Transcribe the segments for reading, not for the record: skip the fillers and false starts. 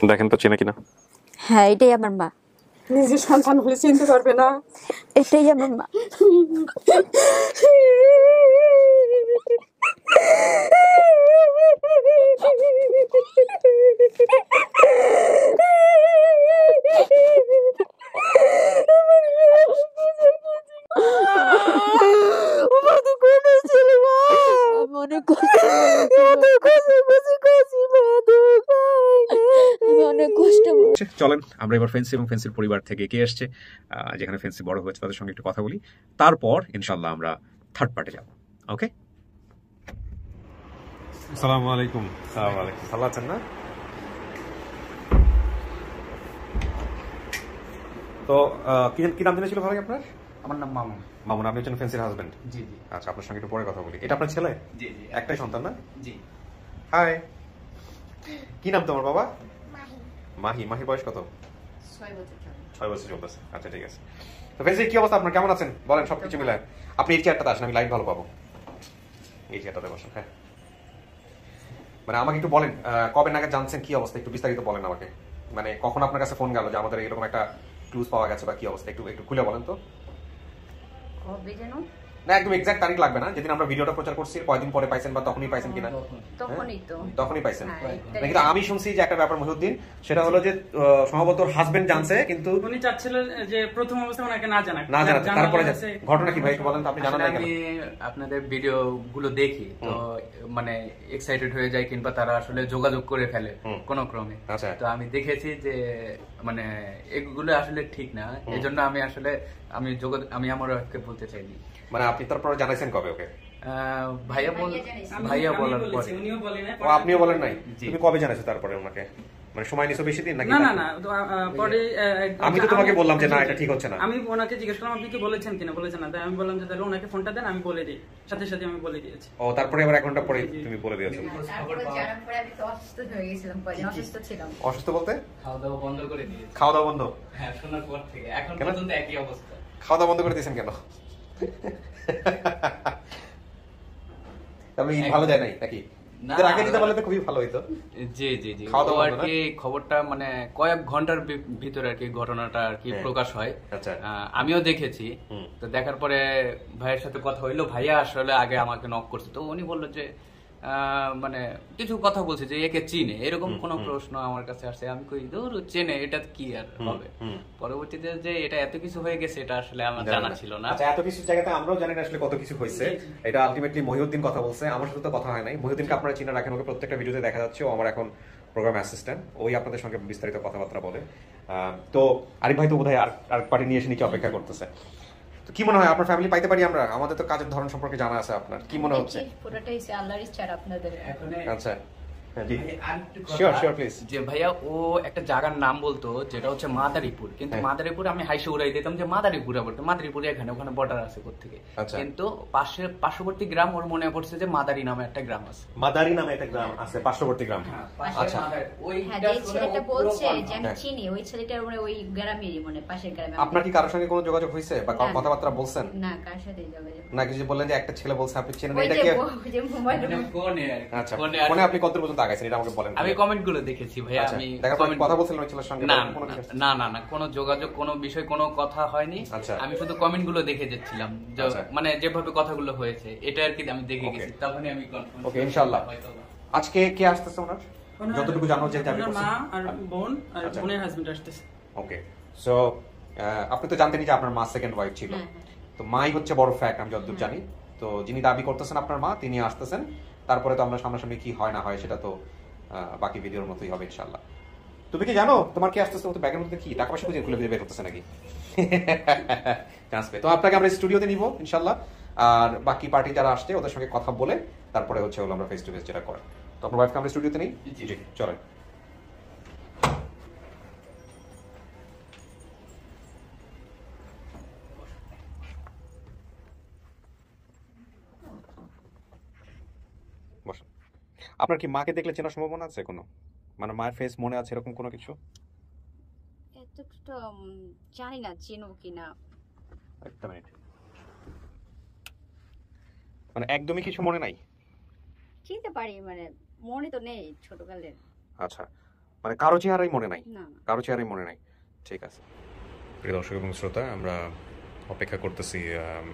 দেখেন তো চেনে কিনা। হ্যাঁ, এটাই আমার মা। নিজের সন্তান হলে চিনতে পারবে না। এটাই আমার মা। চলেন আমরা এবার ফেন্সি এবং ফেন্সির পরিবার থেকে কে এসছে, যেখানে ফেন্সি বড় হয়েছে তাদের সঙ্গে একটু কথা বলি, তারপর ইনশাল্লাহ আমরা থার্ড পার্টে যাব। ওকে, আসসালামু আলাইকুম। আসসালামু আলাইকুম, ভালো আছেন না? তো কি নাম দিয়েছিল ভাই আপনার? আমার নাম মামুন। মামুন, আপনি হচ্ছেন ফেন্সির হাজবেন্ড? জি জি। আচ্ছা, আপনার সঙ্গে একটু পরে কথা বলি। এটা আপনার ছেলে? জি জি। একটাই সন্তান না? জি। হাই, কি নাম তোমার বাবা? মাহি। মাহির বয়স কত? 6 বছর চলতেছে। আচ্ছা ঠিক আছে। তো ফেন্সি কি অবস্থা আপনার, কেমন আছেন বলেন? সবকিছু মিলায় আপনি এই চেয়ারটাতে আসেন, আমি লাইট ভালো পাবো। এই চেয়ারটাতে বসেন। হ্যাঁ, মানে আমাকে একটু বলেন কবে নাগাদ জানছেন, কি অবস্থা একটু বিস্তারিত বলেন আমাকে। মানে কখন আপনার কাছে ফোন গেল যে আমাদের এরকম একটা ক্লুজ পাওয়া গেছে বা কি অবস্থা, একটু একটু খুলে বলেন তো। কবে যেন? না, একদম এক্সাক্ট তারিখ লাগবে না, যেদিন আমরা ভিডিওটা প্রচার করছি কয়েকদিন পরে পাইছেন বা তখনই পাইছেন কিনা? তখনই পাইছেন। কিন্তু আমি শুনছি যে একটা ব্যাপার মহিউদ্দিন, সেটা হলো যে সম্ভবত হাজবেন্ড জানছে, কিন্তু উনি চাচ্ছিলেন যে প্রথম অবস্থায় ওনাকে না জানা। তারপরে ঘটনা কি ভাই একটু বলেন তো, আপনি জানেন না কেন? আমি আপনাদের ভিডিও গুলো দেখি তো মানে এক্সাইটেড হয়ে যায়, কিংবা তারা আসলে যোগাযোগ করে ফেলে কোন ক্রমে। তো আমি দেখেছি যে মানে এগুলো আসলে ঠিক না, এজন্য আমি আসলে আমি আমার ওকে বলতে চাইনি। মানে আপনি তারপরে জানাইছেন কবে ওকে? ভাইয়া বলার পরে। উনিও বলেন নাই। ও, আপনিও বলেন নাই? তুমি কবে জানাইছো তারপরে ওনাকে? মানে সময় নিছো বেশি দিন নাকি? না না না, পরে আমি তো তোমাকে বললাম যে না এটা ঠিক হচ্ছে না। আমি ওনাকে জিজ্ঞেস করলাম আপনি কি বলেছেন কিনা, বলেছেন না, তাই আমি বললাম যে তাহলে ওনাকে ফোনটা দেন, আমি বলে দিই। সাথে সাথে আমি বলে দিয়েছি। ও, তারপরে আবার 1 ঘন্টা পরে তুমি বলে দিয়েছো? তারপরে জানার পরে আমি তো অসুস্থ হয়ে গেছিলাম, কয়দিন অসুস্থ ছিলাম। অসুস্থ বলতে? খাওয়া দাওয়া বন্ধ করে দিয়েছি। খাওয়া দাওয়া বন্ধ? হ্যাঁ, শোনার পর থেকে এখন পর্যন্ত একই অবস্থা। খাওয়া দাওয়া বন্ধ করে দিয়েছেন কেন? তাহলে ভালো যায় নাই নাকি? এর আগে দিতে বললে তো খুবই ভালো হইতো। জি জি জি। আর কি খবরটা মানে কয়েক ঘন্টার ভিতরে আর কি ঘটনাটা আর কি প্রকাশ হয়। আমিও দেখেছি। তো দেখার পরে ভাইয়ের সাথে কথা হইলো, ভাইয়া আসলে আগে আমাকে নক করছে, তো উনি বললো যে মানে কিছু কথা বলছে যে একে চিনে, এরকম কোন প্রশ্ন আমার কাছে আসছে। আমি কই দূর চেনে, এটা কি আর হবে। পরবর্তীতে যে এটা এত কিছু হয়ে গেছে এটা আসলে আমার জানা ছিল না। আচ্ছা, এত কিছু জায়গাতে আমরাও জানি না আসলে কত কিছু হয়েছে। এটা আলটিমেটলি মহিউদ্দিন কথা বলছে, আমার সাথে তো কথা হয় নাই। মহিউদ্দিনকে আপনারা চিনে রাখেন, ওকে প্রত্যেকটা ভিডিওতে দেখা যাচ্ছে, ও আমার এখন প্রোগ্রাম অ্যাসিস্ট্যান্ট, ওই আপনাদের সঙ্গে বিস্তারিত কথাবার্তা বলে। তো আরিফ ভাই তো বোধহয় আর পার্টি নিয়ে এসে নিচে অপেক্ষা করতেছে। তো কি মনে হয় আপনার ফ্যামিলি পাইতে পারি আমরা? আমাদের তো কাজের ধরন সম্পর্কে জানা আছে, আপনার কি মনে হচ্ছে? পুরোটাই আল্লাহর ইচ্ছা আপনাদের। আচ্ছা শিওর শিওর প্লিজ। যে ভাইয়া ও একটা জায়গার নাম বলতো যেটা হচ্ছে মাদারীপুর, কিন্তু মাদারীপুর আমি হাইসে উড়াই দিতাম যে মাদারীপুরে পড়তো, মাদারীপুরে এখানে ওখানে বর্ডার আছে কোত্থেকে, কিন্তু পার্শ্ববর্তী গ্রাম ওর মনে পড়ছে যে মাদারি নামে একটা গ্রাম আছে। মাদারি নামে একটা গ্রাম আছে পার্শ্ববর্তী গ্রাম। আচ্ছা, ওই ছেলেটা বলছে যে আমি চিনি ওই ছেলেটার মানে ওই গ্রামেরই, মানে পাশের গ্রামে। আপনার কি কারোর সঙ্গে কোনো যোগাযোগ হয়েছে বা কথাবার্তা বলছেন? না, কার সাথে যোগাযোগ না, কিছু বললেন যে একটা ছেলে বলছে আপনি চেনেন, এটা কি? আচ্ছা, ফোনে আপনি কত পর্যন্ত আগাইছেন এটা আমাকে বলেন। আমি কমেন্ট গুলো দেখেছি ভাই, আমি কথা বলছিলাম ওই ছেলের সঙ্গে? না না না, কোনো যোগাযোগ কোনো বিষয় কোনো কথা হয়নি। আমি শুধু কমেন্ট গুলো দেখে যাচ্ছিলাম, মানে যেভাবে কথাগুলো হয়েছে এটা আর কি আমি দেখে গেছি, তখনই আমি কনফার্ম। ওকে, ইনশাআল্লাহ। আজকে কে আসতেছে ওনার? যতটুকু জানো যে যাবে মা আর বোন আর বোনের হাজবেন্ড আসতেছে। ওকে, সো আপনি তো জানতেনই যে আপনার মা সেকেন্ড ওয়াইফ ছিল, তো মাই হচ্ছে বড় ফ্যাক্ট আমি যতদূর জানি। তো যিনি দাবি করতেছেন আপনার মা, তিনি আসতেছেন। তারপরে তো আমরা সামনাসামনি কি হয় না হয় সেটা তো বাকি ভিডিওর মতোই হবে ইনশাআল্লাহ। তুমি কি জানো তোমার কি আসতেছে? তো ব্যাগের মধ্যে কি টাকা পয়সা খুলে বের করতেছে নাকি? চান্স পেয়ে তো আপনাকে আমরা স্টুডিওতে নিব ইনশাআল্লাহ, আর বাকি পার্টি যারা আসছে ওদের সঙ্গে কথা বলে তারপরে হচ্ছে হলো আমরা ফেস টু ফেস যেটা করেন। তো আপনার ওয়াইফকে আমরা স্টুডিওতে নেই? জি চলেন। বসুন। আপনার কি মাকে দেখলে চেনার সম্ভাবনা আছে কোনো? মানে মায়ের ফেস মনে আছে এরকম কোনো কিছু? এতটা জানি না চিনো কিনা। একটা মিনিট, মানে একদমই কিছু মনে নাই? চিনতে পারি, মানে মনে তো নেই ছোটকালের। আচ্ছা, মানে কারো চেহারাই মনে নাই? না, না। কারো চেহারাই মনে নাই। ঠিক আছে। প্রিয় দর্শক এবং শ্রোতা, আমরা অপেক্ষা করতেছি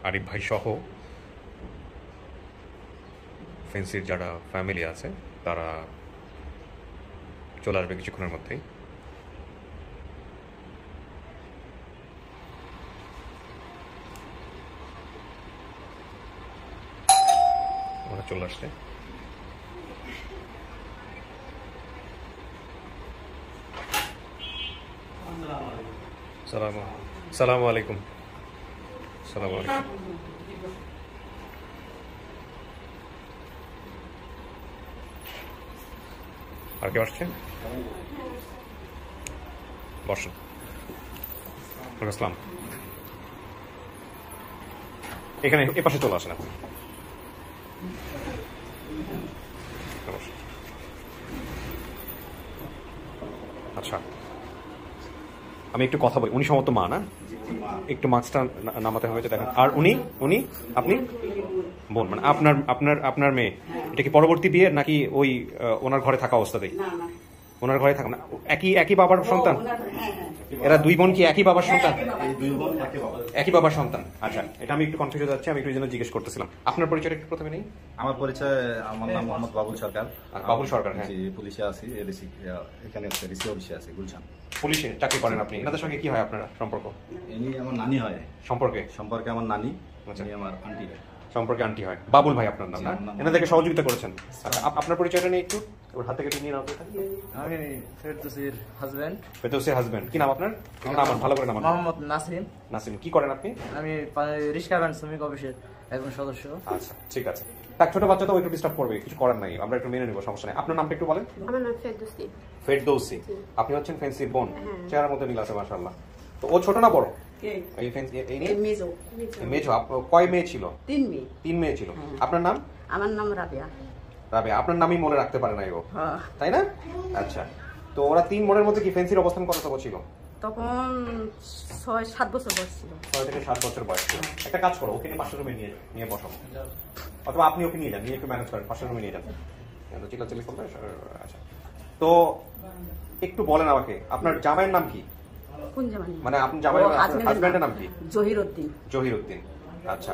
আরিফ ভাই সহ ফেন্সির যারা ফ্যামিলি আছে তারা চলে আসবে কিছুক্ষণের মধ্যেই। ওরা চলে আসছে। সালামু আলাইকুম। সালামু আলাইকুম। আর কেউ আসছে? বসুন। আসসালাম। এখানে এপাশে চলে আসেন আপনি। আচ্ছা, আমি একটু কথা বলি। উনি সম্ভবত মা না? একটু মাস্কটা নামাতে হয়েছে দেখেন। আর উনি আপনি বোন, মানে আপনার মেয়ে। এটা কি পরবর্তী বিয়ে নাকি ওই ওনার ঘরে থাকা অবস্থাতেই? ওনার ঘরে থাকা না, একই বাবার সন্তান? এরা দুই বোন কি একই বাবার সন্তান? একই বাবার সন্তান। আচ্ছা, এটা আমি একটু কনফিউজ হচ্ছে, আমি একটু জন্য জিজ্ঞেস করতেছিলাম। আপনার পরিচয় একটু প্রথমে নেই। আমার পরিচয়, আমার নাম মোহাম্মদ বাবুল সরকার। বাবুল সরকার, হ্যাঁ। পুলিশে আছি, এখানে রিসি অফিসে আছি, গুলশান। পুলিশে চাকরি করেন আপনি। এনাদের সঙ্গে কি হয় আপনার সম্পর্ক? ইনি আমার নানি হয়। সম্পর্কে আমার নানি, আচ্ছা, আমার আন্টি হয়। সম্পর্কে আন্টি হয়। বাবুল ভাই আপনার নাম না? এনাদেরকে সহযোগিতা করেছেন। আচ্ছা, আপনার পরিচয়টা নিয়ে একটু হাত থেকে নিয়ে নাও। আমি ফেরদৌসির হাজবেন্ড। ফেরদৌসির হাজবেন্ড। কি নাম আপনার? নাম ভালো করে নাম। মোহাম্মদ নাসিম। নাসিম। কি করেন আপনি? আমি রিক্সা ভ্যান শ্রমিক অফিসের একজন সদস্য। আচ্ছা, ঠিক আছে। তার ছোট বাচ্চা তো একটু ডিস্টার্ব করবে, কিছু করার নাই, আমরা একটু মেনে নেবো, সমস্যা নেই। আপনার নামটা একটু বলেন। আমার নাম ফেরদৌসি। ফেরদৌসি। আপনি হচ্ছেন ফেন্সির বোন। চেহারার মধ্যে মিল আছে, মাশাআল্লাহ। তো ও ছোট না বড়? এই ফেন্সি এই নিয়ে মেজো। মেজো। কয় মেয়ে ছিল? 3 মেয়ে। 3 মেয়ে ছিল। আপনার নাম? আমার নাম রাবিয়া। রাবিয়া। আপনার নামই মনে রাখতে পারে নাই ও, তাই না? আচ্ছা, তো ওরা 3 বোনের মধ্যে কি ফেন্সির অবস্থান কত ছিল? তখন 6-7 বছর বয়স ছিল। 6 থেকে 7 বছর বয়স ছিল। একটা কাজ করো, ওকে পাশের রুমে নিয়ে বসো, অথবা আপনি ওকে নিয়ে যান, নিয়ে একটু ম্যানেজ করেন, পাশের রুমে নিয়ে যান। চিল্লাচিল্লি করবে। আচ্ছা, তো একটু বলেন আমাকে, আপনার জামাইয়ের নাম কি? কোন জামাই? মানে আপনার জামাইয়ের হাজবেন্ডের নাম কি? জহিরউদ্দিন। জহিরউদ্দিন। আচ্ছা,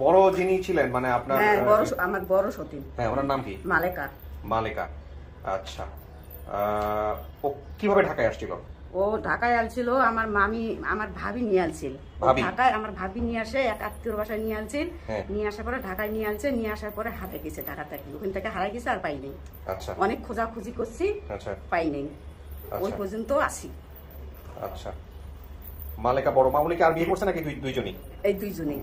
বড় যিনি ছিলেন মানে আপনার? হ্যাঁ, আমার বড় সতীন। হ্যাঁ, ওনার নাম কি? মালেকা। মালেকা। আচ্ছা, ও কিভাবে ঢাকায় আসছিল? ও ঢাকায় আসছিল, আমার মামি, আমার ভাবি নিয়ে আসছিল ঢাকায়। আমার ভাবি নিয়ে আসে এক আত্মীয়র বাসায় নিয়ে আসছিল। নিয়ে আসার পরে ঢাকায় নিয়ে আসছে, নিয়ে আসার পরে হাতে গেছে ঢাকা থেকে। ওখান থেকে হারাই গেছে, আর পাই নাই। আচ্ছা, অনেক খোঁজাখুঁজি করছি, পাই নাই। ওই পর্যন্ত আসি। আচ্ছা, মালেকা বড় মামুনি কি আর বিয়ে করছে নাকি দুইজনই? এই দুইজনই।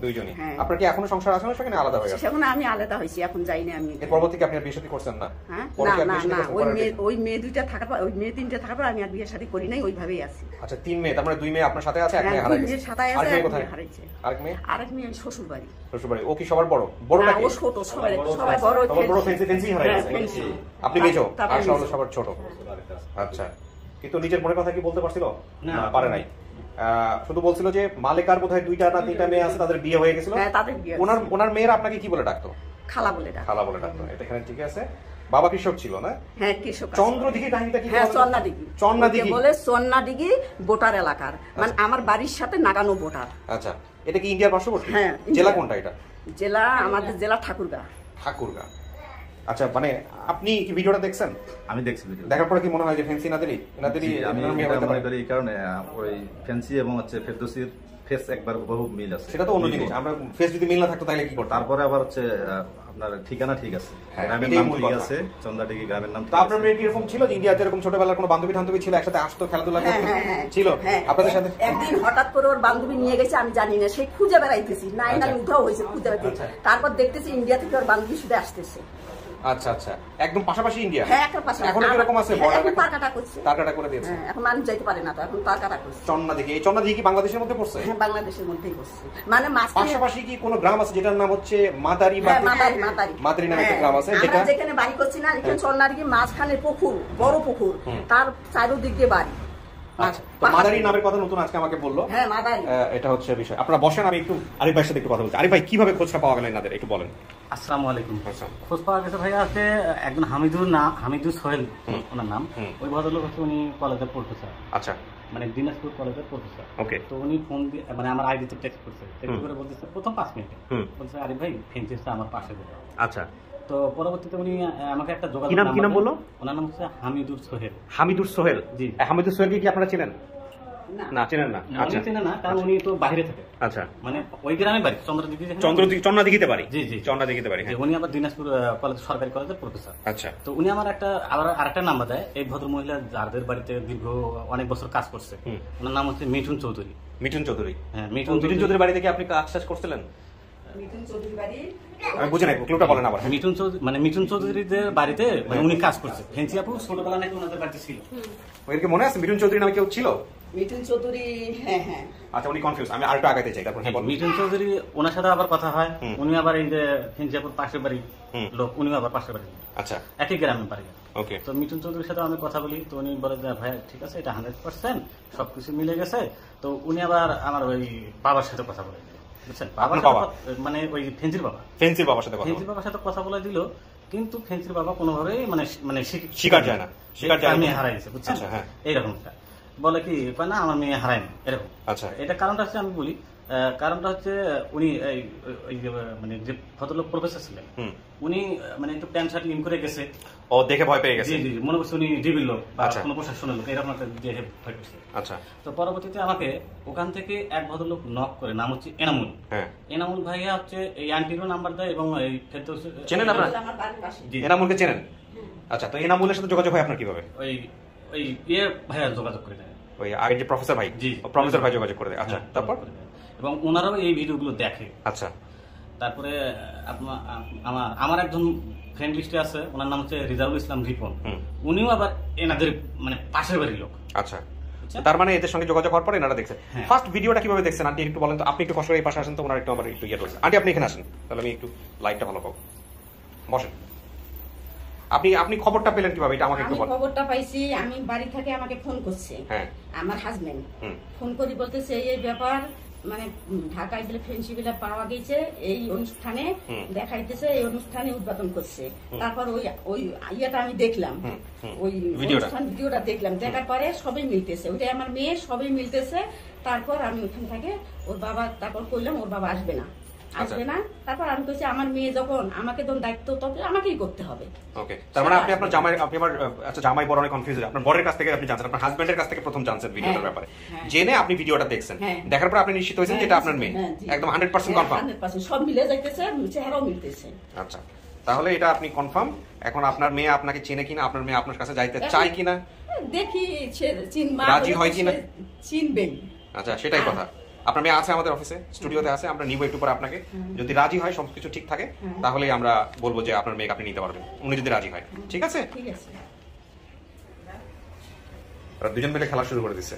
আপনার কি এখনো সংসার আছে না, সেখানে আলাদা হয়ে গেছে? সেখানে আমি আলাদা হয়েছি, এখন যাই না আমি। এর পরবর্তী কি আপনি আর বিয়ে শাদী করছেন না? হ্যাঁ, না, ওই মেয়ে 2টা থাকার পর, ওই মেয়ে 3টে থাকার পর আমি আর বিয়ে শাদী করি নাই, ওইভাবেই আছি। আচ্ছা, 3 মেয়ে, তার মানে 2 মেয়ে আপনার সাথে আছে, এক মেয়ে হারাই গেছে। আর মেয়ে কোথায় হারাইছে? আরেক মেয়ে শ্বশুর বাড়ি। ও কি সবার বড়? বড় নাকি? ও ছোট, সবাই বড়। বড় ফেন্সি হারাই গেছে। আপনি মেজো, আর সবার ছোট। আচ্ছা, কিন্তু নিজের মনের কথা কি বলতে পারছিল? না, পারে নাই। শুধু বলছিল যে মালেকার বোধহয় 2টা না 3টা মেয়ে আছে, তাদের বিয়ে হয়ে গেছিল। ওনার মেয়েরা আপনাকে কি বলে ডাকতো? খালা বলে ডাকতো। এটা এখানে ঠিক আছে। বাবা কৃষক ছিল না? হ্যাঁ, কৃষক। চন্দ্রদিঘি কাহিনীটা কি? হ্যাঁ, চন্নাদিঘি বলে, চন্নাদিঘি বোটার এলাকার, মানে আমার বাড়ির সাথে নাগানো বোটার। আচ্ছা, এটা কি ইন্ডিয়ার পার্শ্ববর্তী? হ্যাঁ। জেলা কোনটা এটা? জেলা আমাদের জেলা ঠাকুরগাঁ। আচ্ছা, মানে আপনি কি ভিডিওটা দেখছেন? আমি দেখছি ভিডিও। দেখার পরে কি মনে হয় যে ফেন্সি নাদেরই আমি মনে করি এই কারণে ওই ফেন্সি এবং হচ্ছে ফেরদৌসির ফেস একবার বহু মিল আছে। সেটা তো অন্য জিনিস। আমরা ফেস যদি মিল না থাকতো তাহলে কি করতাম? তারপরে আবার হচ্ছে আপনার ঠিকানা ঠিক আছে, গ্রামের নাম ঠিক আছে, চন্দ্রাডিঘি গ্রামের নাম। তো আপনার মেয়ে কি এরকম ছিল যে ইন্ডিয়াতে এরকম ছোটবেলার কোনো বান্ধবী ছিল, একসাথে আসতো, খেলাধুলা করতো, ছিল আপনাদের সাথে? একদিন হঠাৎ করে ওর বান্ধবী নিয়ে গেছে, আমি জানি না, সেই খুঁজে বেড়াইতেছি, নাই উধাও হয়েছে, খুঁজে বেড়াইতেছি। তারপর দেখতেছি ইন্ডিয়া থেকে ওর বান্ধবী শুধু আসতেছে। আচ্ছা আচ্ছা, একদম পাশাপাশি ইন্ডিয়া? হ্যাঁ, একটা পাশাপাশি। এখন কি রকম আছে? এখন তারকাটা করছে। তারকাটা করে দিয়েছে। হ্যাঁ, এখন মানুষ যাইতে পারে না, তো এখন তারকাটা করছে। চন্নাদিঘি। এই চন্নাদিঘি কি বাংলাদেশের মধ্যে পড়ছে? হ্যাঁ, বাংলাদেশের মধ্যেই পড়ছে। মানে পাশাপাশি কি কোনো গ্রাম আছে যেটার নাম হচ্ছে মাদারি? মাদারি নামে একটা গ্রাম আছে, যেটা আমরা যেখানে বাড়ি করছি না, এখানে চন্নাদিঘি মাঝখানে পুকুর, বড় পুকুর, তার চারিদিক দিয়ে বাড়ি। আচ্ছা, তো মাদারি নামের কথা নতুন আজকে আমাকে বললো। হ্যাঁ, মাদারি। এটা হচ্ছে বিষয়। আপনারা বসেন, আমি একটু আরিফ ভাইয়ের সাথে একটু কথা বলছি। আরিফ ভাই, কিভাবে খোঁজটা পাওয়া গেল এনাদের একটু বলেন। আসসালামু আলাইকুম। খোঁজ পাওয়া গেছে ভাইয়া আছে একজন হামিদুর সোহেল ওনার নাম। ওই ভদ্রলোক হচ্ছে উনি কলেজের প্রফেসর। আচ্ছা, মানে দিনাজপুর কলেজের প্রফেসর। ওকে। তো উনি ফোন দিয়ে মানে আমার আইডিতে টেক্সট করছে, টেক্সট করে বলতেছে প্রথম 5 মিনিটে বলছে আরিফ ভাই ফেন্সিসটা আমার পাশে দেবে। আচ্ছা। তো পরবর্তীতে উনি আমাকে একটা যোগাযোগ কি নাম বললো? ওনার নাম হচ্ছে হামিদুর সোহেল। হামিদুর সোহেল? জি। হামিদুর সোহেলকে কি আপনারা চেনেন? না, চেনেন না। আচ্ছা, চেনেন না, কারণ উনি তো বাইরে থাকে। আচ্ছা, মানে ওই গ্রামে বাড়ি চন্দ্রদিঘিতে বাড়ি। জি জি, চন্দ্রদিঘিতে বাড়ি। উনি আবার দিনাজপুর কলেজ, সরকারি কলেজের প্রফেসর। আচ্ছা। তো উনি আমার আরেকটা নাম্বার দেয়। এই ভদ্র মহিলা যাদের বাড়িতে দীর্ঘ অনেক বছর কাজ করছে, ওনার নাম হচ্ছে মিঠুন চৌধুরী। মিঠুন চৌধুরী? হ্যাঁ, মিঠুন চৌধুরীর বাড়ি থেকে আপনি কাজ করছিলেন? মিঠুন চৌধুরী বাড়ি আমি বুঝি না, ক্লুটা বলেন আবার। মিঠুন চৌধুরীদের বাড়িতে মানে উনি কাজ করছে। ফেন্সি আপু ছোটবেলা নাকি ওনাদের বাড়িতে ছিল। ওইরকে মনে আছে মিঠুন চৌধুরী নামে কেউ ছিল? মিঠুন চৌধুরী, হ্যাঁ হ্যাঁ। আচ্ছা, উনি কনফিউজ। আমি আরেকটু আগাতে চাই, তারপর মিঠুন চৌধুরী ওনার সাথে আবার কথা হয়। উনি আবার এই যে ফেন্সি আপুর পাশের বাড়ি লোক, উনিও আবার পাশের বাড়ি। আচ্ছা, একই গ্রামে বাড়ি। ওকে। তো মিঠুন চৌধুরীর সাথে আমি কথা বলি। তো উনি বলে যে ভাই ঠিক আছে, এটা 100% সবকিছু মিলে গেছে। তো উনি আবার আমার ওই বাবার সাথে কথা বলে দিল, বুঝছেন? মানে ওই ফেন্সির বাবার সাথে কথা বলে দিল। কিন্তু ফেন্সির বাবা কোনোভাবেই মানে স্বীকার যায় না, মেয়ে হারাই গেছে, বুঝছেন? এইরকম বলে কি না, আমার মেয়ে হারায় না, এরকম। আচ্ছা, এটা কারণটা হচ্ছে আমি বলি। কারণটা হচ্ছে উনি মানে যে ভদ্রলোক প্রফেসর ছিলেন, উনি মানে একটু প্যান্ট শার্ট ইন করে গেছে। ও দেখে ভয় পেয়ে গেছে। জি জি, মনে করছে উনি ডিবির লোক বা কোনো প্রশাসনের লোক, এরকম একটা দেখে ভয় পেয়েছে। আচ্ছা। তো পরবর্তীতে আমাকে ওখান থেকে এক ভদ্রলোক নক করে, নাম হচ্ছে এনামুল। এনামুল ভাইয়া হচ্ছে এই আন্টিরও নাম্বার দেয় এবং এই চেনেন আপনারা? এনামুলকে চেনেন? আচ্ছা, তো এনামুলের সাথে যোগাযোগ হয় আপনার কিভাবে? ওই ভাইয়া যোগাযোগ করে দেয়। ওই আগের যে প্রফেসর ভাই? জি, প্রফেসর ভাই যোগাযোগ করে দেয়। আচ্ছা, তারপর? এবং ওনারাও এই ভিডিওগুলো দেখে। আচ্ছা। তারপরে আমার একজন ফ্রেন্ড লিস্টে আছে, ওনার নাম হচ্ছে রিজাউল ইসলাম রিপন। উনিও আবার এনাদের মানে পাশের বাড়ির লোক। আচ্ছা, তার মানে এদের সঙ্গে যোগাযোগ হওয়ার পরে এনারা দেখছেন। ফার্স্ট ভিডিওটা কিভাবে দেখছেন আন্টি একটু বলেন তো। আপনি একটু কষ্ট করে এই পাশে আসেন তো, ওনার একটু আমার একটু ইয়ে রয়েছে। আন্টি, আপনি এখানে আসেন, তাহলে আমি একটু লাইটটা ভালো পাবো। বসেন। আপনি খবরটা পেলেন কিভাবে, এটা আমাকে একটু বলেন। খবরটা পাইছি, আমি বাড়ি থেকে আমাকে ফোন করছে আমার হাজবেন্ড। ফোন করি বলতেছে এই ব্যাপার, মানে ঢাকায় বলে ফেন্সি বিলা পাওয়া গেছে, এই অনুষ্ঠানে দেখাইতেছে, এই অনুষ্ঠানে উদ্বোধন করছে। তারপর ওই ইয়েটা আমি দেখলাম, ওই ভিডিওটা দেখলাম। দেখার পরে সবই মিলতেছে, ওইটাই আমার মেয়ে, সবই মিলতেছে। তারপর আমি ওখান থেকে ওর বাবা, তারপর করলাম ওর বাবা আসবে না। তারপর আমি বলছি আমার মেয়ে যখন আমাকে তখন দায়িত্ব তবে আমাকেই করতে হবে। ওকে, তার মানে আপনি আপনার জামাই বড় অনেক কনফিউজ। আপনার বরের কাছ থেকে আপনি জানছেন, আপনার হাজবেন্ডের কাছ থেকে প্রথম জানছেন ভিডিওটার ব্যাপারে। জেনে আপনি ভিডিওটা দেখছেন, দেখার পর আপনি নিশ্চিত হয়েছেন যে এটা আপনার মেয়ে, একদম 100% কনফার্ম। 100% সব মিলে যাইতেছে, চেহারাও মিলতেছে। আচ্ছা, তাহলে এটা আপনি কনফার্ম। এখন আপনার মেয়ে আপনাকে চেনে কিনা, আপনার মেয়ে আপনার কাছে যাইতে চায় কিনা, দেখি রাজি হয় কিনা, চিনবেন। আচ্ছা, সেটাই কথা। আপনার মেয়ে আছে আমাদের অফিসে, স্টুডিওতে আছে, আমরা নিব একটু পরে আপনাকে। যদি রাজি হয়, সবকিছু ঠিক থাকে, তাহলে আমরা বলবো যে আপনার মেয়েকে আপনি নিতে পারবেন, উনি যদি রাজি হয়। ঠিক আছে? ওরা দুজন মিলে খেলা শুরু করে দিচ্ছে।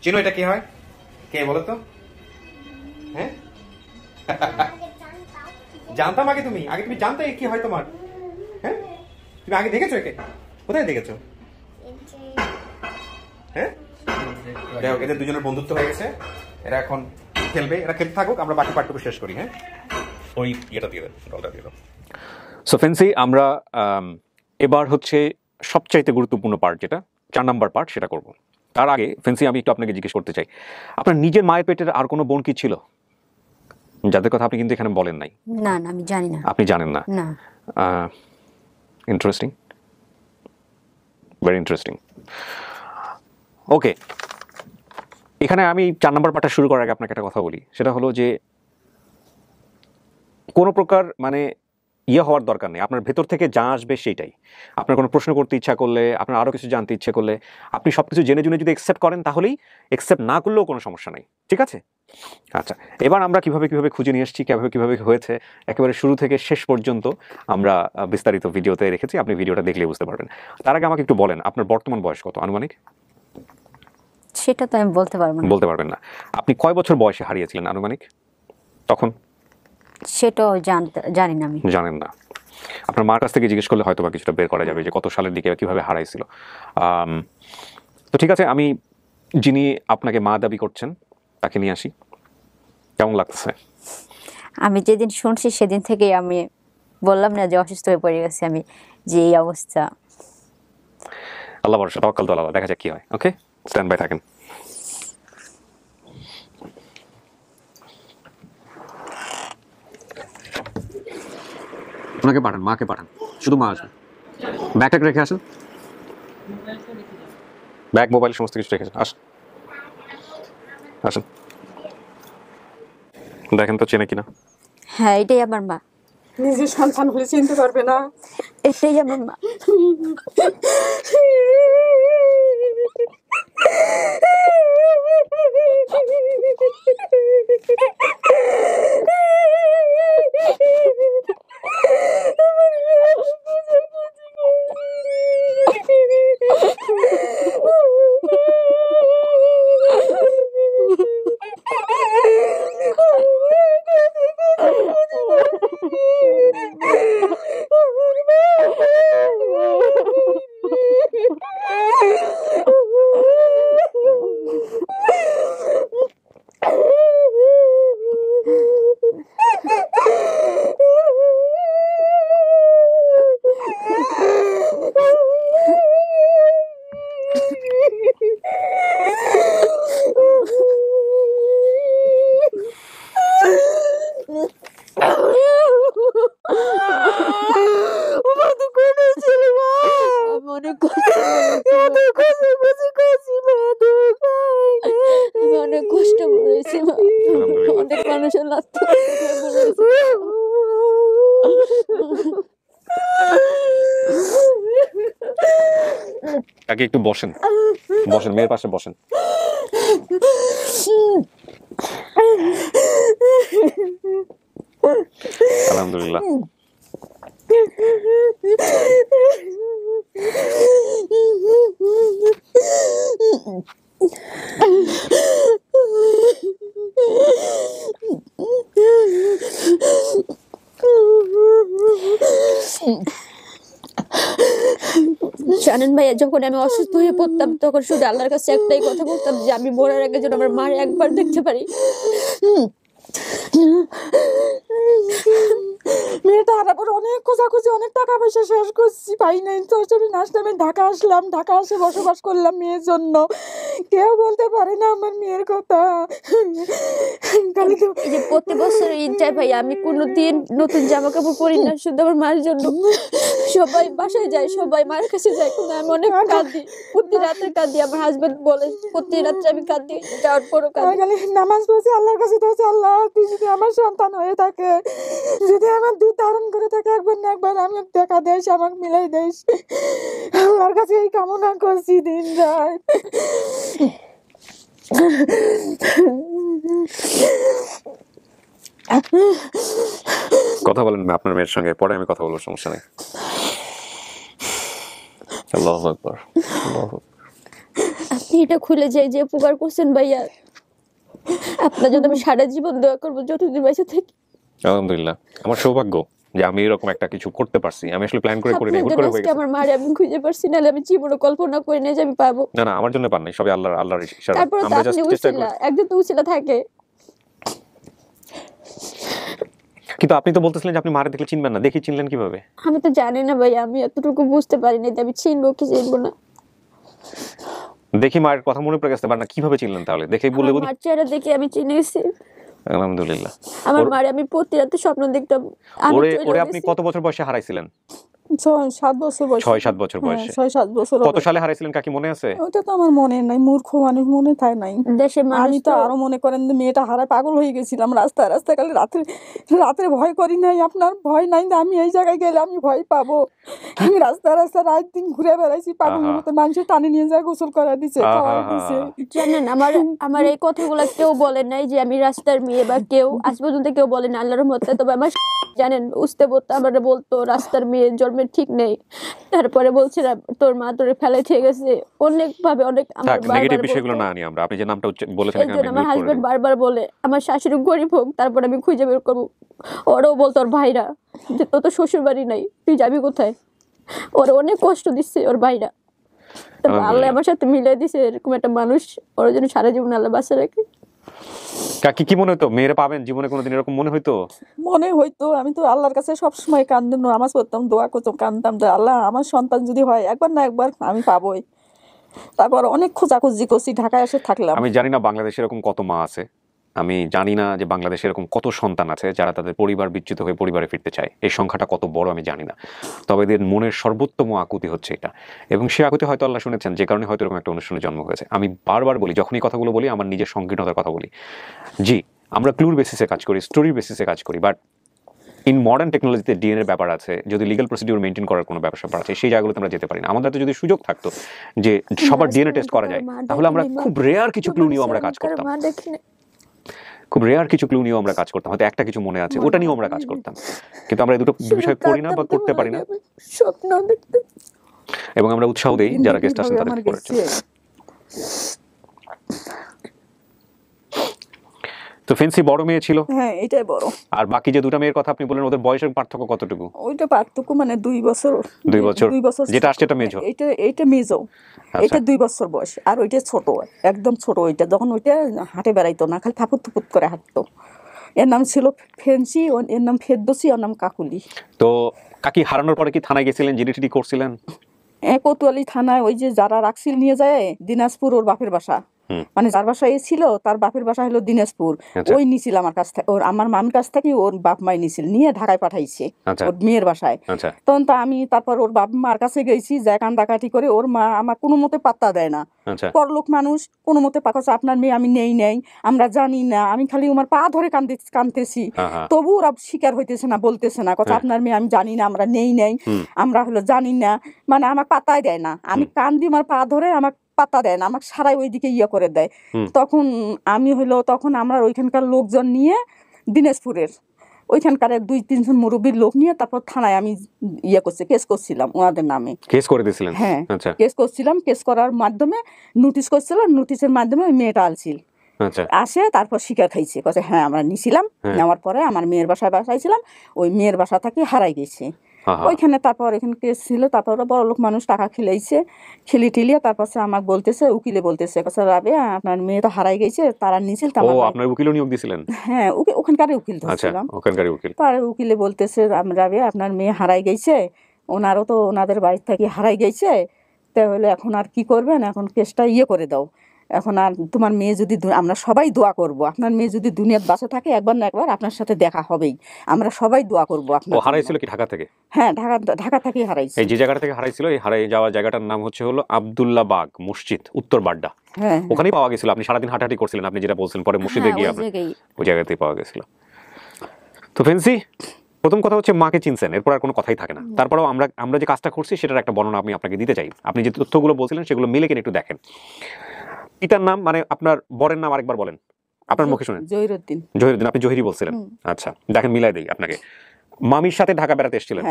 চিনো এটা কি হয়? কে বলো তো? হ্যাঁ, জানতাম আগে তুমি জানতে কি হয় তোমার? হ্যাঁ, তুমি আগে দেখেছো একে? কোথায় দেখেছো? হ্যাঁ, এদের দুজনের বন্ধুত্ব হয়ে গেছে, এরা এখন খেলবে, এরা খেলতে থাকুক, আমরা বাকি পার্টটুকু শেষ করি। হ্যাঁ, ওই ইয়েটা দিয়ে দেন, ডলটা দিয়ে দাও। সো ফেন্সি, আমরা এবার হচ্ছে সবচাইতে গুরুত্বপূর্ণ পার্ট, যেটা 4 নাম্বার পার্ট, সেটা করব। তার আগে ফেন্সি, আমি একটু আপনাকে জিজ্ঞেস করতে চাই, আপনার নিজের মায়ের পেটের আর কোনো বোন কি ছিল, যাদের কথা আপনি কিন্তু এখানে বলেন নাই? না, আমি জানি না। আপনি জানেন না? না। Interesting, very interesting. ওকে, এখানে আমি 4 নম্বর পার্টটা শুরু করার আগে আপনাকে একটা কথা বলি। সেটা হলো যে কোনো প্রকার মানে হওয়ার দরকার নেই, আপনার ভেতর থেকে যা আসবে সেইটাই। আপনার কোনো প্রশ্ন করতে ইচ্ছা করলে, আপনার আরও কিছু জানতে ইচ্ছে করলে, আপনি সব কিছু জেনে জেনে যদি অ্যাকসেপ্ট করেন, তাহলেই, অ্যাকসেপ্ট না করলেও কোনো সমস্যা নাই। ঠিক আছে? আচ্ছা, এবার আমরা কিভাবে খুঁজে নিয়ে এসেছি, কিভাবে হয়েছে, একেবারে শুরু থেকে শেষ পর্যন্ত আমরা বিস্তারিত ভিডিওতে রেখেছি, আপনি ভিডিওটা দেখলেই বুঝতে পারবেন। তার আগে আমাকে একটু বলেন, আপনার বর্তমান বয়স কত আনুমানিক? সেটা তো আমি বলতে পারবেন না। আপনি কয় বছর বয়সে হারিয়েছিলেন আনুমানিক তখন? সেটাও জানি না। আমি জানেন না? আপনার মার কাছ থেকে জিজ্ঞেস করলে হয়তো বা কিছুটা বের করা যাবে যে কত সালের দিকে কিভাবে হারাইছিল। তো ঠিক আছে, আমি যিনি আপনাকে মা দাবি করছেন তাকে নিয়ে আসি, কেমন লাগছে? আমি যেদিন শুনছি সেদিন থেকে আমি বললাম না যে অসুস্থ হয়ে পড়ে গেছি আমি, যে এই অবস্থা। আল্লাহ ভরসা, তাওয়াক্কাল তো আল্লাহ, দেখা যাক কি হয়। ওকে, স্ট্যান্ড বাই থাকেন। ওনাকে পাঠান, মাকে পাঠান, শুধু মা আসবে। ব্যাগটা রেখে আসেন, ব্যাগ মোবাইল সমস্ত কিছু রেখেছেন। আসেন আসেন, দেখেন তো চেনে কিনা। হ্যাঁ, এটাই আমার মা। নিজের সন্তান হলে চিনতে পারবে না, এটাই আমার মা। অনেক কষ্ট করেছি, অনেক মানুষের লাগতো। আগে একটু বসেন, বসেন, মেয়ের পাশে বসেন। আলহামদুলিল্লাহ। জানেন ভাইয়া, যখন আমি অসুস্থ হয়ে পড়তাম তখন শুধু আল্লাহর কাছে একটাই কথা বলতাম যে আমি মরার আগে যেন আমার মার একবার দেখতে পারি। মেয়েটা হারার পর অনেক খোঁজাখুঁজি, অনেক টাকা পয়সা শেষ করছি, পাই নাই। তো আমি ঢাকা আসলাম, ঢাকা এসে বসবাস করলাম মেয়ের জন্য। কেউ বলতে পারে না আমার মেয়ের কথা। এই যে প্রতি বছর ঈদ যায় ভাই, আমি কোনোদিন নতুন জামা কাপড় পরি না শুধু আমার মার জন্য। সবাই বাসায় যায়, সবাই মার কাছে যায়, কিন্তু আমি অনেক কাঁদি, প্রতি রাতে কাঁদি। আমার হাজবেন্ড বলে প্রতি রাত্রে আমি কাঁদি, যাওয়ার পরও কাঁদি। নামাজ পড়ছি আল্লাহর কাছে, তো আল্লাহ তুই যদি আমার সন্তান হয়ে থাকে, যদি আমার দুধ ধারণ করে থাকে, একবার না একবার আমি দেখা দেশ, আমাকে মিলাই দেশ। আল্লাহর কাছে এই কামনা করছি দিন রাত। কথা বলেন আপনার মেয়ের সঙ্গে, পরে আমি কথা বলবো, সমস্যা নেই। আল্লাহু আকবার, আল্লাহু আকবার। আপনি এটা খুলে যে যে উপকার করছেন ভাইয়া, আপনার জন্য আমি সারা জীবন দোয়া করবো যতদিন বেঁচে থাকি। আলহামদুলিল্লাহ, আমার সৌভাগ্য যে আমি এরকম একটা কিছু করতে পারছি। আমি আসলে প্ল্যান করে করি নাই, হুট করে হয়ে গেছে। আমার মারে আমি খুঁজে পারছি না, আমি জীবনে কল্পনা করি না যে আমি পাবো। না না, আমার জন্য পান নাই, সবই আল্লাহর ইশারা। আমরা জাস্ট চেষ্টা করি। একজন তো উছিলা থাকে। কিন্তু আপনি তো বলতেছিলেন যে আপনি মারে দেখলে চিনবেন না, দেখি চিনলেন কিভাবে? আমি তো জানি না ভাই, আমি এতটুকু বুঝতে পারি না যে আমি চিনবো কি চিনবো না। দেখি মায়ের কথা মনে পড়ে গেছে, না কিভাবে চিনলেন তাহলে? দেখেই বলে বলি, মার চেহারা দেখে আমি চিনে গেছি। আলহামদুলিল্লাহ। আমার মারে আমি প্রতি রাতে স্বপ্ন দেখতাম। ওরে আপনি কত বছর বয়সে হারাইছিলেন? 6-7 বছর বয়সে। 6-7 বছর বয়সে। 6-7 বছর। কত সালে হারাইছিলেন কাকি মনে আছে? ওটা তো আমার মনে নাই, মূর্খ মানুষ, মনে থাকে নাই। দেশের মানুষ আমি তো আরো মনে করেন মেয়েটা হারায় পাগল হয়ে গেছিলাম। রাস্তায় কালে রাত্রে ভয় করি নাই, আপনার ভয় নাই যে আমি এই জায়গায় গেলে আমি ভয় পাবো। আমি রাস্তায় রাত দিন ঘুরে বেড়াইছি, পাগলের মতো মানুষের টানে নিয়ে যায়, গোসল করা দিছে, খাওয়া দিছে। জানেন আমার এই কথাগুলো কেউ বলে নাই যে আমি রাস্তার মেয়ে, বা কেউ আজ পর্যন্ত কেউ বলে না, আল্লাহর রহমতে। তবে আমার জানেন উস্তে বলতো, আমার বলতো রাস্তার মেয়ে, জন্মের ঠিক নেই। তারপরে বলছে তোর মা তোরে ফেলে থেকে গেছে, অনেক ভাবে অনেক। আমার নেগেটিভ বিষয়গুলো না আনি আমরা, আপনি যে নামটা বলেছেন এখানে, আমার হাজবেন্ড বারবার বলে আমার শাশুড়ি গরিব হোক, তারপর আমি খুঁজে বের করবো। ওরাও বলতো ওর ভাইরা যে তোর তো শ্বশুর বাড়ি নাই, তুই যাবি কোথায়? ওরা অনেক কষ্ট দিচ্ছে ওর ভাইরা। আল্লাহ আমার সাথে মিলে দিছে এরকম একটা মানুষ, ওর জন্য সারা জীবন আল্লাহ বাঁচা রাখে। কাকি কি মনে হতো মেয়েরা পাবেন জীবনে কোনোদিন এরকম মনে হইতো? আমি তো আল্লাহর কাছে সবসময় কান্দতাম, নামাজ পড়তাম, দোয়া করতাম, কান্দতাম যে আল্লাহ আমার সন্তান যদি হয় একবার না একবার আমি পাবোই। তারপর অনেক খোঁজাখুঁজি করছি, ঢাকায় এসে থাকলাম। আমি জানি না বাংলাদেশে এরকম কত মা আছে, আমি জানি না যে বাংলাদেশে এরকম কত সন্তান আছে যারা তাদের পরিবার বিচ্যুত হয়ে পরিবারে ফিরতে চায়। এই সংখ্যাটা কত বড় আমি জানি না, তবে এদের মনের সর্বোত্তম আকুতি হচ্ছে এটা, এবং সে আকুতি হয়তো আল্লাহ শুনেছেন, যে কারণে হয়তো এরকম একটা অনুষ্ঠানে জন্ম হয়েছে। আমি বারবার বলি, যখনই কথাগুলো বলি আমার নিজের সংকীর্ণতার কথা বলি। জি, আমরা ক্লুর বেসিসে কাজ করি, স্টোরি বেসিসে কাজ করি, বাট ইন মডার্ন টেকনোলজিতে ডিএনএর ব্যাপার আছে, যদি লিগাল প্রসিডিউর মেনটেন করার কোনো ব্যাপার আছে, সেই জায়গাগুলোতে আমরা যেতে পারি না। আমাদের যদি সুযোগ থাকতো যে সবার ডিএনএ টেস্ট করা যায়, তাহলে আমরা খুব রেয়ার কিছু ক্লু নিয়েও আমরা কাজ করতাম, খুব রেয়ার কিছু ক্লু নিয়েও আমরা কাজ করতাম, হয়তো একটা কিছু মনে আছে ওটা নিয়েও আমরা কাজ করতাম, কিন্তু আমরা এই দুটো বিষয় করি না বা করতে পারি না। স্বপ্ন দেখতে এবং আমরা উৎসাহ দেই যারা গেস্ট আসেন তাদের করেছে। তো ফেন্সি বড় মেয়ে ছিল? হ্যাঁ, এটাই বড়। আর বাকি যে দুটো মেয়ের কথা আপনি বলেন, ওদের বয়সের পার্থক্য কতটুকু? ওইটা পার্থক্য মানে 2 বছর। 2 বছর যেটা আসছে এটা মেজো? এটা মেজো, এটা 2 বছর বয়স, আর ওইটা ছোট, একদম ছোট। ওইটা যখন ওইটা হাঁটে বেড়াইতো না, খালি থাপুত থুপুত করে হাঁটতো। এর নাম ছিল ফেন্সি, এর নাম ফেরদৌসি, ওর নাম কাকুলি। তো কাকি হারানোর পরে কি থানায় গেছিলেন, জিডি করছিলেন? কোতোয়ালি থানায় ওই যে যারা রাখছিল নিয়ে যায় দিনাজপুর, ওর বাপের বাসা, মানে যার বাসায় ছিল তার বাপের বাসা হলো দিনাজপুর, ওই নিছিল আমার কাছ থেকে, ওর আমার মামির কাছ থেকে ওর বাপ মাই নিছিল, নিয়ে ঢাকায় পাঠাইছে ওর মেয়ের বাসায়। তখন তো আমি তারপর ওর বাপ মার কাছে গেছি, যা কান্দাকাটি করে, ওর মা আমার কোনো মতে পাত্তা দেয় না, পরলোক মানুষ, কোনো মতে পাকাচ্ছে আপনার মেয়ে আমি নেই, আমরা জানি না, আমি খালি আমার পা ধরে কাঁদতেছি, তবু ওরা স্বীকার হইতেছে না, বলতেছে না, কথা আপনার মেয়ে আমি জানি না, আমরা নেই, আমরা হলো জানি না, মানে আমাকে পাত্তাই দেয় না। আমি কান্দি, আমার পা ধরে আমাকে পাত্তা দেয় না, আমাকে সারাই ওইদিকে করে দেয়। তখন আমি তখন আমরা ওইখানকার লোকজন নিয়ে দিনাজপুরের ওইখানকার 2-3 জন মুরব্বীর লোক নিয়ে তারপর থানায় আমি কেস করছিলাম ওনাদের নামে। কেস করে দিয়েছিলেন? হ্যাঁ, কেস করছিলাম। কেস করার মাধ্যমে নোটিশ করছিল, নোটিশের মাধ্যমে ওই মেয়েটা আলছিল, আসে তারপর স্বীকার খাইছে, কথা হ্যাঁ আমরা নিছিলাম, নেওয়ার পরে আমার মেয়ের বাসাইছিলাম, ওই মেয়ের বাসা থেকে হারাই গেছে ওইখানে। তারপর এখানে কেস ছিল, তারপর বড় লোক মানুষ টাকা খিলিয়ে তারপর আমাকে বলতেছে, উকিলে বলতেছে, রাবে আপনার মেয়ে তো হারাই গেছে, তারা নিছিল। আপনার উকিলও নিয়োগ দিয়েছিলেন? হ্যাঁ, ওখানকার উকিল ধরছিলাম। তার উকিলে বলতেছে, রাবে আপনার মেয়ে হারাই গেছে, ওনারও তো ওনাদের বাড়ি থেকে হারাই গেছে, তাহলে এখন আর কি করবেন, এখন কেসটা করে দাও, এখন আর তোমার মেয়ে যদি, আমরা সবাই দোয়া করব, আপনার মেয়ে যদি দুনিয়াতে বাঁচে থাকে একবার না একবার আপনার সাথে দেখা হবেই, আমরা সবাই দোয়া করবো। আপনার হারাইছিল কি ঢাকা থেকে? হ্যাঁ, ঢাকা থেকে হারাইছে। এই যে জায়গাটা থেকে হারাইছিল, এই হারাই যাওয়া জায়গাটার নাম হলো আব্দুল্লাহ বাগ মসজিদ, উত্তর বাড্ডা। হ্যাঁ, ওখানেই পাওয়া গেছিল। আপনি সারাদিন হাঁটাহাঁটি করছিলেন, আপনি যেটা বলছেন, পরে মসজিদে গিয়ে ওই জায়গাতেই পাওয়া গেছিল। তো ফেন্সি, প্রথম কথা হচ্ছে মাকে চিনছেন, এরপর আর কোনো কথাই থাকে না। তারপরেও আমরা যে কাজটা করছি সেটার একটা বর্ণনা আমি আপনাকে দিতে চাই। আপনি যে তথ্যগুলো বলছিলেন সেগুলো মিলে কিনা একটু দেখেন। পিতার নাম, মানে আপনার বরের নাম আরেকবার বলেন, আপনার মুখে শুনেন। জহিরুদ্দিন। আপনি জহিরি বলছিলেন? আচ্ছা, দেখেন মিলাই দেই আপনাকে। মামির সাথে ঢাকা বেড়াতে এসেছিলেন?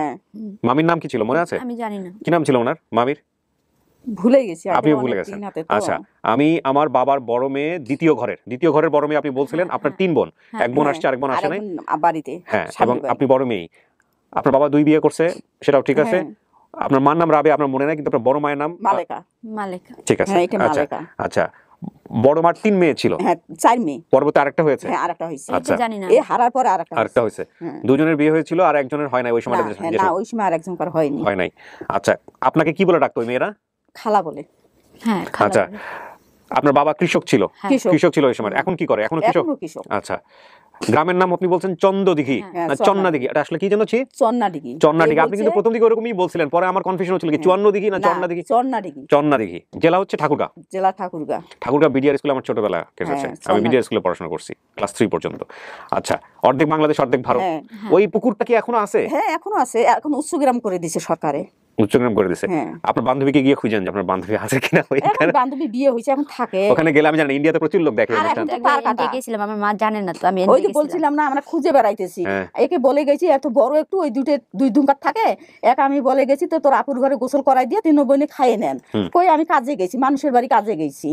মামির নাম কি ছিল মনে আছে? আমি জানি না কি নাম ছিল ওনার মামির, ভুলে গেছি। আপনি ভুলে গেছেন? আচ্ছা, আমি আমার বাবার বড় মেয়ে, দ্বিতীয় ঘরের বড় মেয়ে আপনি বলছিলেন। আপনার 3 বোন, এক বোন আসছে, আরেক বোন আসে নাই বাড়িতে। হ্যাঁ, এবং আপনি বড় মেয়ে। আপনার বাবা 2 বিয়ে করছে, সেটাও ঠিক আছে। আপনার মার নাম রাবে, আপনার মনে নাই, কিন্তু আপনার বড় মায়ের নাম মালেকা। ঠিক আছে। আচ্ছা, বড় মার 3 মেয়ে ছিল? হ্যাঁ, 4 মেয়ে। পরবর্তী আরেকটা হয়েছে? হ্যাঁ, আরেকটা হয়েছে। আচ্ছা, জানি না, এই হারার পর আরেকটা হয়েছে। দুজনের বিয়ে হয়েছিল আর একজনের হয় নাই ওই সময়? না, ওই সময় আরেকজন কার হয়নি। হয় নাই। আচ্ছা, আপনাকে কি বলে ডাকতো ওই মেয়েরা? খালা বলে। হ্যাঁ, আচ্ছা, আপনার বাবা কৃষক ছিল? কৃষক ছিল ওই সময়। এখন কি করে? এখনো কৃষক? আচ্ছা, গ্রামের নাম আপনি বলছেন চন্দ্রদিঘি না চন্নাদিঘি? এটা আসলে কি জানো? চন্নাদিঘি। আপনি কিন্তু প্রথম দিকে ওরকমই বলছিলেন, পরে আমার কনফিউশন হচ্ছিল কি চুয়ান্নদিঘি না চন্নাদিঘি? চন্নাদিঘি। জেলা হচ্ছে ঠাকুরগাঁও। ঠাকুরগাঁও বিডিআর স্কুলে আমার ছোটবেলা কেটেছে, আমি বিডিআর স্কুলে পড়াশোনা করছি ক্লাস 3 পর্যন্ত। আচ্ছা, অর্ধেক বাংলাদেশ অর্ধেক ভারত। ওই পুকুরটা কি এখনো আছে? হ্যাঁ, এখনো আছে। এখন উচ্চগ্রাম করে দিয়েছে সরকারে। উচ্চগ্রাম করে দিয়েছে। আপনার বান্ধবীকে গিয়ে খুঁজেন যে আপনার বান্ধবী আছে কিনা। ওইখানে বান্ধবী বিয়ে হয়েছে, এখন থাকে ওখানে। গেলে আমি জানি ইন্ডিয়াতে প্রচুর লোক দেখে। গেছিলাম, আমার মা জানেন না তো, আমি ওই যে বলছিলাম না, আমরা খুঁজে বেড়াইতেছি। একে বলে গেছি এত বড় একটু, ওই 2 ধুমকার থাকে, এক আমি বলে গেছি তো তোর আপুর ঘরে গোসল করাই দিয়ে 3 বোনে খাইয়ে নেন। কই আমি কাজে গেছি, মানুষের বাড়ি কাজে গেছি।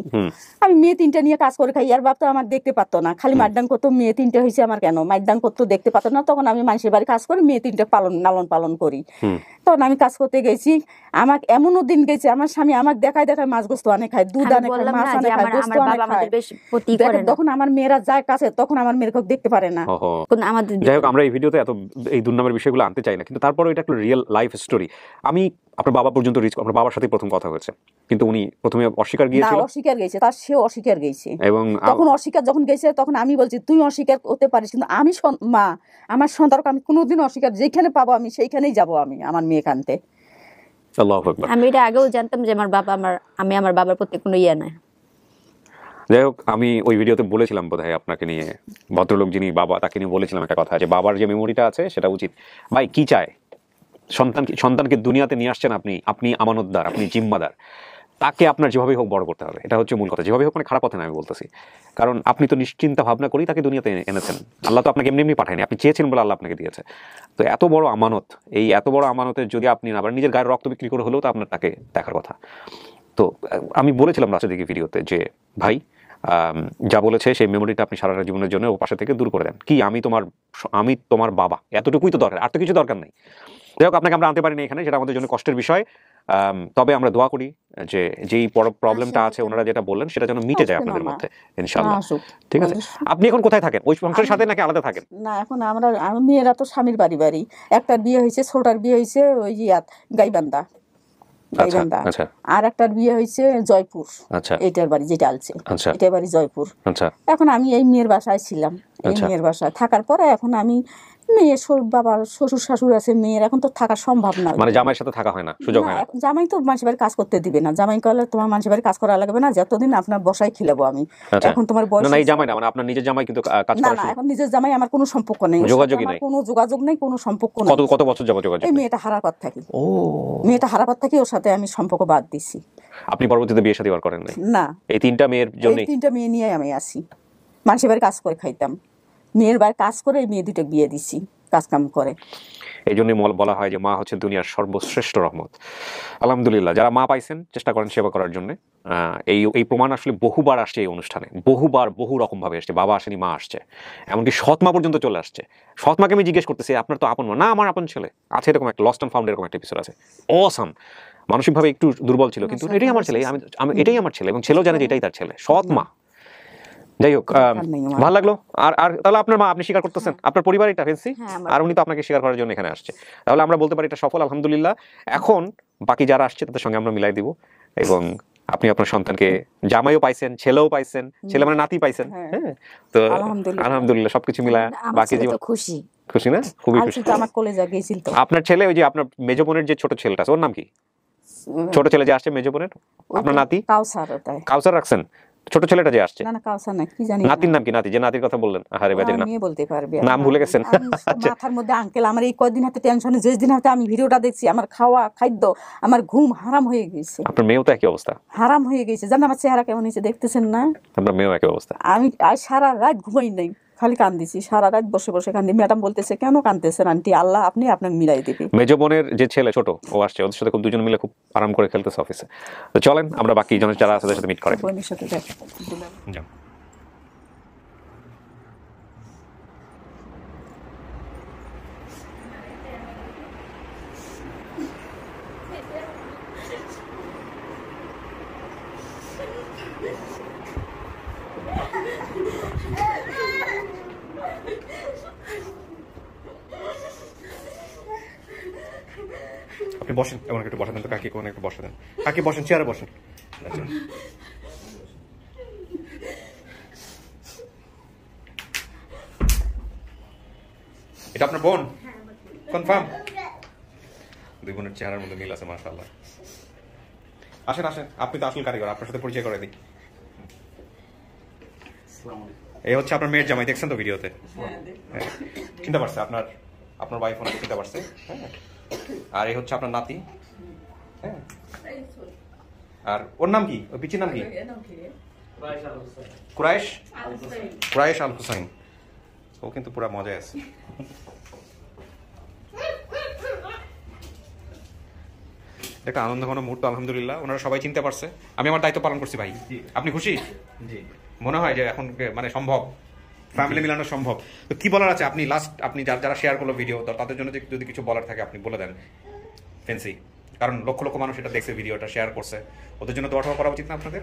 আমি মেয়ে 3টা নিয়ে কাজ করে খাই, আর বাপ তো আমার দেখতে পারতো না, খালি মারডাং করতো। মেয়ে 3টা হয়েছে আমার, কেন মারডাং করতো দেখতে পারতো না। তখন আমি মানুষের বাড়ি কাজ করে মেয়ে 3টা লালন পালন করি। তখন আমি কাজ করতে গেছি, গেছি, আমাকে এমনও দিন গেছে আমার স্বামী আমাকে দেখায় মাছ গোস্ত আনে খায়, দুধ আনে খায়, মাছ আনে খায়, গোস্ত আনে খায়। তখন আমার মেয়েরা যায় কাছে, তখন আমার মেয়েকে দেখতে পারে না। যাই হোক, আমরা এই ভিডিওতে এত এই দুর্নামের বিষয়গুলো আনতে চাই না, কিন্তু তারপরে এটা একটা রিয়েল লাইফ স্টোরি। আমি আপনার বাবা পর্যন্ত রিচ, আপনার বাবার সাথে প্রথম কথা হয়েছে, কিন্তু উনি প্রথমে অস্বীকার গিয়েছিল, অস্বীকার গেছে, তার সেও অস্বীকার গেছে। এবং তখন অস্বীকার যখন গেছে তখন আমি বলছি তুই অস্বীকার করতে পারিস, কিন্তু আমি মা আমার সন্তানকে আমি কোনোদিন অস্বীকার, যেখানে পাবো আমি সেইখানেই যাবো, আমি আমার মেয়ে কানতে। আমি এটা আগেও জানতাম যে আমার বাবা আমি আমার বাবার প্রতি কোনো ইয়ে নাই। যাই হোক, আমি ওই ভিডিওতে বলেছিলাম বোধহয় আপনাকে নিয়ে, ভদ্রলোক যিনি বাবা তাকে নিয়ে বলেছিলাম একটা কথা, যে বাবার যে মেমোরিটা আছে সেটা উচিত। ভাই কি চায় সন্তানকে দুনিয়াতে নিয়ে আসছেন আপনি, আপনি আমানতদার, আপনি জিম্মাদার, তাকে আপনার যেভাবেই হোক বড় করতে হবে, এটা হচ্ছে মূল কথা। যেভাবেই হোক, মানে খারাপ কথা না আমি বলতেছি, কারণ আপনি তো নিশ্চিন্তা ভাবনা করেই তাকে দুনিয়াতে এনেছেন, আল্লাহ তো আপনাকে এমনি এমনি পাঠায়নি, আপনি চেয়েছেন বলে আল্লাহ আপনাকে দিয়েছে। তো এত বড় আমানত, এই এত বড় আমানতের যদি আপনি আবার নিজের গায়ের রক্ত বিক্রি করে হলেও তো আপনার তাকে দেখার কথা। তো আমি বলেছিলাম লাস্টের দিকে ভিডিওতে যে ভাই যা বলেছে সেই মেমোরিটা আপনি সারাটা জীবনের জন্য ও পাশে থেকে দূর করে দেন। কি আমি তোমার বাবা, এতটুকুই তো দরকার, আর তো কিছু দরকার নেই। যাই হোক, আপনাকে আমরা আনতে পারিনি এখানে, যেটা আমাদের জন্য কষ্টের বিষয়। তবে আমরা দোয়া করি যে যেই প্রবলেমটা আছে ওনারা যেটা বললেন সেটা যেন মিটে যায় আপনাদের মধ্যে ইনশাআল্লাহ। ঠিক আছে, আপনি এখন কোথায় থাকেন? ওই সংসারের সাথে নাকি আলাদা থাকেন? না, এখন আমি মেয়েরা তো স্বামীর বাড়ি, একটার বিয়ে হয়েছে, ছোটার বিয়ে হয়েছে ওই গাইবান্ধা, আর একটার বিয়ে হয়েছে জয়পুর, এটার বাড়ি যেটা আলছে, এটার বাড়ি জয়পুর। এখন আমি এই মেয়ের বাসায় ছিলাম, এই মেয়ের বাসায় থাকার পরে এখন আমি মেয়ে বাবার শ্বশুর শাশুড় আছে, মেয়ের এখন তো থাকা সম্ভব না, মানে জামাইয়ের সাথে থাকা হয় না, সুযোগ হয় না। জামাই তো মানুষের বাড়ি কাজ করতে দিবে না, জামাই কইলে তোমার মানুষের বাড়ি কাজ করা লাগবে না, যতদিন আপনার বসায় খিলাবো আমি। এখন তোমার বয়স না, এই জামাই না, মানে আপনার নিজের জামাই কিন্তু কাজ করে না। এখন নিজের জামাই আমার কোনো সম্পর্ক নেই, যোগাযোগই নেই, কোনো যোগাযোগ নেই, কোনো সম্পর্ক নেই। কত বছর যাবত যোগাযোগ? এই মেয়েটা হারাপাত থাকি, মেয়েটা হারাপাত থাকি, ওর সাথে আমি সম্পর্ক বাদ দিছি। আপনি পরবর্তীতে বিয়ে শাদী করেন নাই? না, এই তিনটা মেয়ের জন্য, এই তিনটা মেয়ে নিয়ে আমি আসি, মানুষের বাড়ি কাজ করে খাইতাম, মেয়ের বাড়ি কাজ করে এই মেয়ে দুটো বিয়ে দিছি, কাজ কাম করে। এই জন্য বলা হয় যে মা হচ্ছে দুনিয়ার সর্বশ্রেষ্ঠ রহমত। আলহামদুলিল্লাহ, যারা মা পাইছেন চেষ্টা করেন সেবা করার জন্য। এই প্রমাণ আসলে বহুবার আসছে এই অনুষ্ঠানে, বহু রকম ভাবে আসছে। বাবা আসেনি, মা আসছে, এমনকি সৎমা পর্যন্ত চলে আসছে। সৎমাকে আমি জিজ্ঞেস করতেছি আপনার তো আপন মা? না, আমার আপন ছেলে আছে। এরকম একটা লস্ট অ্যান্ড ফাউন্ড এরকম একটা এপিসোড আছে, অসাম। মানসিকভাবে একটু দুর্বল ছিল, কিন্তু এটাই আমার ছেলে, এটাই আমার ছেলে, এবং ছেলেও জানে যে এটাই তার ছেলে, সৎ মা। যাই হোক, ভালো লাগলো। আর তাহলে আপনার মা আপনি স্বীকার করতেছেন, আপনার পরিবার এটা ফেন্সি, আর উনি তো আপনাকে স্বীকার করার জন্য এখানে আসছে। তাহলে আমরা বলতে পারি এটা সফল, আলহামদুলিল্লাহ। এখন বাকি যারা আসছে তাদের সঙ্গে আমরা মিলাই দিব, এবং আপনি আপনার সন্তানকে জামাইও পাইছেন, ছেলেও পাইছেন, ছেলে মানে নাতি পাইছেন। হ্যাঁ, তো আলহামদুলিল্লাহ সবকিছু মিলায় বাকি জীবন খুশি না? খুবই খুশি। আপনার ছেলে, ওই যে আপনার মেজ বোনের যে ছোট ছেলেটা আছে, ওর নাম কি? ছোট ছেলে যে আসছে মেজ বোনের, আপনার নাতি কাউসার রাখছেন? ছোট ছেলেটা যে আসছে, নাতির নাম কি? নাতি যে নাতির কথা বললেন, আরে বাজে নাম বলতে পারবে, নাম ভুলে গেছেন। মাথার মধ্যে আঙ্কেল, আমার এই কয়দিন হাতে টেনশনে, যে দিন হাতে আমি ভিডিওটা দেখছি, আমার খাওয়া খাদ্য, আমার ঘুম হারাম হয়ে গেছে। আপনার মেয়েও তো একই অবস্থা, হারাম হয়ে গেছে। জানেন আমার চেহারা কেমন হয়েছে, দেখতেছেন না? আপনার মেয়েও একই অবস্থা। আমি আজ সারা রাত ঘুমাই নাই, খালি কান্দিছি, সারা রাত বসে বসে কান্দি। ম্যাডাম বলতেছে কেন কান্দতেছেন আন্টি, আল্লাহ আপনি আপনাকে মিলাই দিবে। মেজ বোনের যে ছেলে ছোট, ও আসছে, ওদের সাথে খুব দুজন মিলে খুব আরাম করে খেলতেছে অফিসে। তো চলেন আমরা বাকি জনের যারা আছে তাদের সাথে মিট করি। বোনের সাথে যাও। আপনি বসেন, এমন একটু বসা দেন তো কাকি, কোন একটু বসা দেন। কাকি বসেন, চেয়ারে বসেন। এটা আপনার বোন? কনফার্ম? দুই বোনের চেহারার মধ্যে মিল আছে, মাশাআল্লাহ। আসেন আসেন, আপনি তো আসল কারিগর, আপনার সাথে পরিচয় করে দিই। এই হচ্ছে আপনার মেয়ের জামাই, দেখছেন তো ভিডিওতে? চিন্তা পারছে আপনার ওয়াইফ ওনাকে চিন্তা পারছে। হ্যাঁ, আর এই হচ্ছে আপনার নাতি। হ্যাঁ, আর ওর নাম কি? ওর পিচির নাম কি? কুরাইশ আল হুসাইন। ও কিন্তু পুরো মজায় আছে। একটা আনন্দঘন মুহূর্ত, আলহামদুলিল্লাহ। ওনারা সবাই চিনতে পারছে, আমি আমার দায়িত্ব পালন করছি। ভাই আপনি খুশি? মনে হয় যে এখন মানে সম্ভব, ফ্যামিলি মিলানো সম্ভব। তো কি বলার আছে আপনি লাস্ট, আপনি যারা শেয়ার করলো ভিডিও, তাদের জন্য যদি কিছু বলার থাকে আপনি বলে দেন। ফেন্সি কারণ লক্ষ লক্ষ মানুষ এটা দেখছে, ভিডিওটা শেয়ার করছে, ওদের জন্য দোয়া করা উচিত না আপনাদের?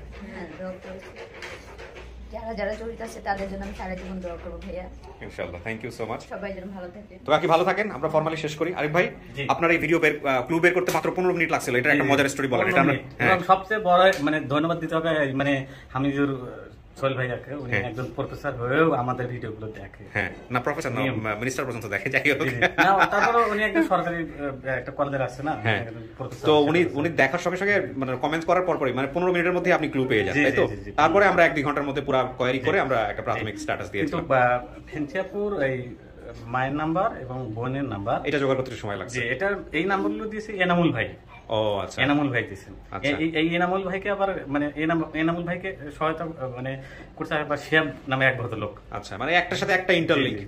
যারা যারা জড়িত আছে তাদের জন্য আমি সারা জীবন দোয়া করব ভাইয়া, ইনশাআল্লাহ। থ্যাংক ইউ সো মাচ, সবাই যেন ভালো থাকে। তো বাকি ভালো থাকেন, আমরা ফর্মালি শেষ করি। আরিফ ভাই, আপনার এই ভিডিও ক্লু বের করতে মাত্র 15 মিনিট লাগছিল, এটা একটা মজার স্টোরি বলেন। এটা আমরা সবচেয়ে বড় মানে ধন্যবাদ দিতে হবে মানে হামিদুর সোহেল ভাইয়াকে, উনি একজন প্রফেসর হয়েও আমাদের ভিডিওগুলো দেখে। হ্যাঁ, না প্রফেসর না, মিনিস্টার পর্যন্ত দেখে, যাই হোক। তারপরে উনি একজন সরকারি একটা কলেজের আছে না, তো উনি দেখার সঙ্গে সঙ্গে মানে কমেন্ট করার পরপরই মানে 15 মিনিটের মধ্যে আপনি ক্লু পেয়ে যান, তাই তো? তারপরে আমরা 1-2 ঘন্টার মধ্যে পুরো কোয়েরি করে আমরা একটা প্রাথমিক স্ট্যাটাস দিয়েছি। কিন্তু ফেঞ্চিয়াপুর এই মায়ের নাম্বার এবং বোনের নাম্বার এটা জোগাড় করতে সময় লাগছে। এটা এই নাম্বারগুলো দিয়েছে এনামুল ভাই। ও আচ্ছা, এনামুল ভাই দিয়েছেন। এই এনামুল ভাইকে আবার মানে এনামুল ভাইকে সহায়তা মানে করতে হবে শিয়াব নামে এক ভদ্রলোক। আচ্ছা, মানে একটার সাথে একটা ইন্টারলিংক।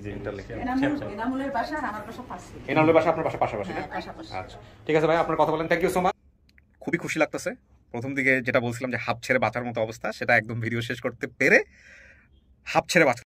এনামুলের বাসা আর আমার বাসা পাশে। এনামুলের বাসা আপনার বাসা পাশাপাশি না? আচ্ছা, ঠিক আছে ভাই, আপনার কথা বলেন। Thank you so much. খুবই খুশি লাগতেছে। প্রথম দিকে যেটা বলছিলাম যে হাফ ছেড়ে বাঁচার মতো অবস্থা, সেটা একদম ভিডিও শেষ করতে পেরে হাফ ছেড়ে বাঁচা